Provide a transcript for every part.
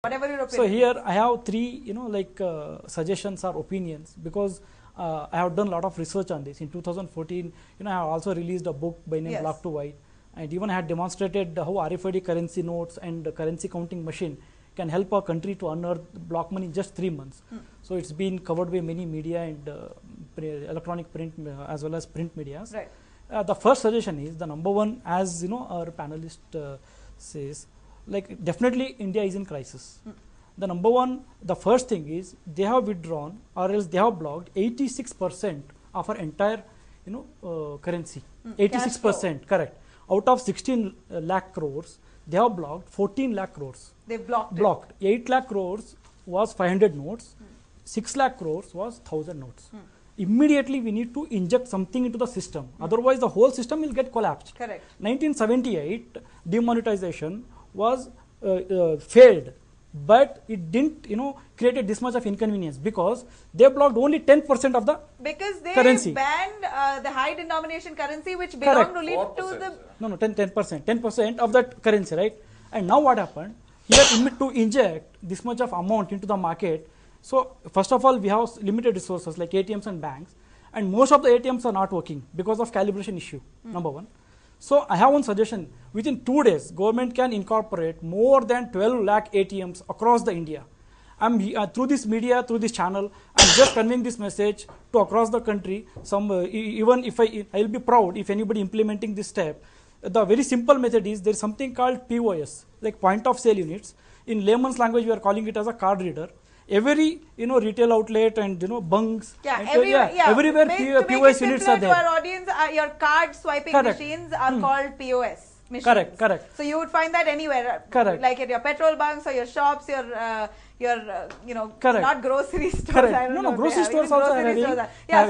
Whatever your opinion. So here I have three, suggestions or opinions, because I have done a lot of research on this. In 2014, I have also released a book by name Black to White, and even I had demonstrated how RFID currency notes and currency counting machine can help a country to unearth block money in just 3 months. So it's been covered by many media and electronic print as well as print medias. Right. The first suggestion is the number one, as our panelist says, like definitely India is in crisis. The number one, the first thing is they have withdrawn or else they have blocked 86% of our entire currency. 86%, correct. Out of 16 lakh crores, they have blocked 14 lakh crores. They blocked 8 lakh crores was 500 notes, 6 lakh crores was 1000 notes. Immediately we need to inject something into the system, otherwise the whole system will get collapsed. Correct. 1978 demonetization was failed, but it didn't created this much of inconvenience because they blocked only 10% of the currency. Banned the high denomination currency, which belonged only to the 10% of that currency, right? And now what happened here, to inject this much of amount into the market. So first of all, we have limited resources like ATMs and banks, and most of the ATMs are not working because of calibration issue. Number one. So I have one suggestion. Within 2 days, government can incorporate more than 12 lakh ATMs across the India. I'm through this media, through this channel, I'm just conveying this message to across the country. Even if I will be proud if anybody implementing this step. The very simple method is there is something called POS, like point of sale units. In layman's language, we are calling it as a card reader. Every retail outlet and bunks, everywhere POS units are there. To our audience, your card swiping machines are called POS machines. Correct. So you would find that anywhere. Correct. Like at your petrol bunks or your shops, your not grocery stores. Correct. I don't know grocery stores also are having.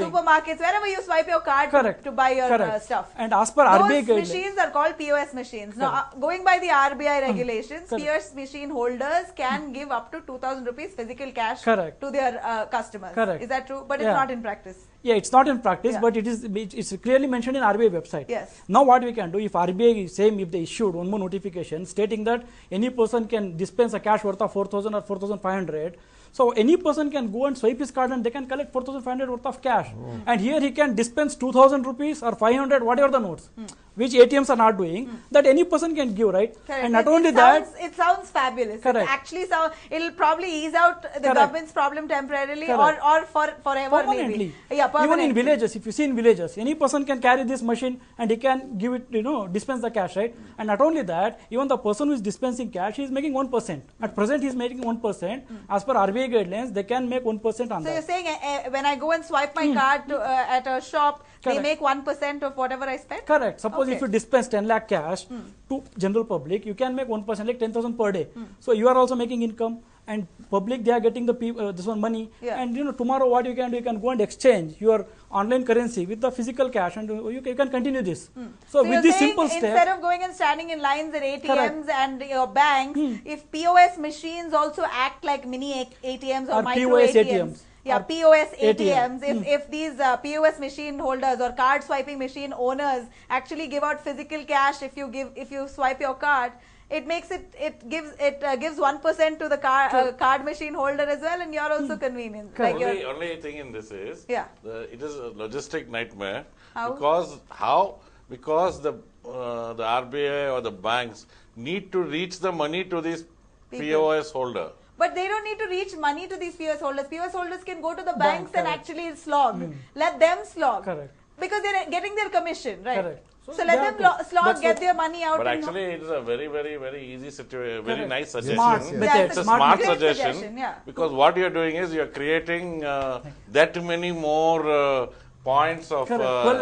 Supermarkets, wherever you swipe your card to buy your stuff. And as per RBI those machines are called POS machines. Now, going by the RBI regulations, POS machine holders can give up to 2,000 rupees physical cash to their customers. Is that true? But it's not in practice. Yeah, it's not in practice, but it's clearly mentioned in RBI website. Yes. Now what we can do, if RBI is saying, if they issued one more notification stating that any person can dispense a cash worth of 4,000 or 4,500, so any person can go and swipe his card and they can collect 4,500 worth of cash. And here he can dispense 2,000 rupees or 500, whatever the notes, which ATMs are not doing, that any person can give, right? Correct. And not only that, it sounds fabulous. Correct. It actually it'll probably ease out the government's problem temporarily or forever. Permanently. Maybe. Yeah, permanently. Even in villages, if you see in villages, any person can carry this machine and he can give it, dispense the cash, right? And not only that, even the person who is dispensing cash, he is making 1%. At present, he is making 1%. As per RBI guidelines, they can make 1% on that. So you're saying when I go and swipe my card at a shop, they make 1% of whatever I spend? Correct. Suppose if you dispense 10 lakh cash to general public, you can make 1%, like 10,000 per day. So you are also making income, and public, they are getting this one money. And tomorrow what you can do, you can go and exchange your online currency with the physical cash, and you can continue this. So with this simple step, instead of going and standing in lines at ATMs and your banks, if POS machines also act like mini ATMs or micro POS ATMs. Yeah, POS ATMs. If these POS machine holders or card swiping machine owners actually give out physical cash, if you swipe your card, it gives 1% to the card machine holder as well, and you're also convenient. Like only thing in this is it is a logistic nightmare. How? Because the RBI or the banks need to reach the money to this POS holder. But they don't need to reach money to these POS holders. POS holders can go to the banks and actually slog. Let them slog. Correct. Because they're getting their commission, right? Correct. So let them slog, get their money out. But actually, it is a very, very, very easy situation, very nice suggestion. It's a smart suggestion. Because what you're doing is you're creating that many more points of 12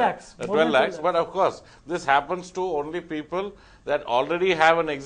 lakhs. But of course, this happens to only people that already have an existing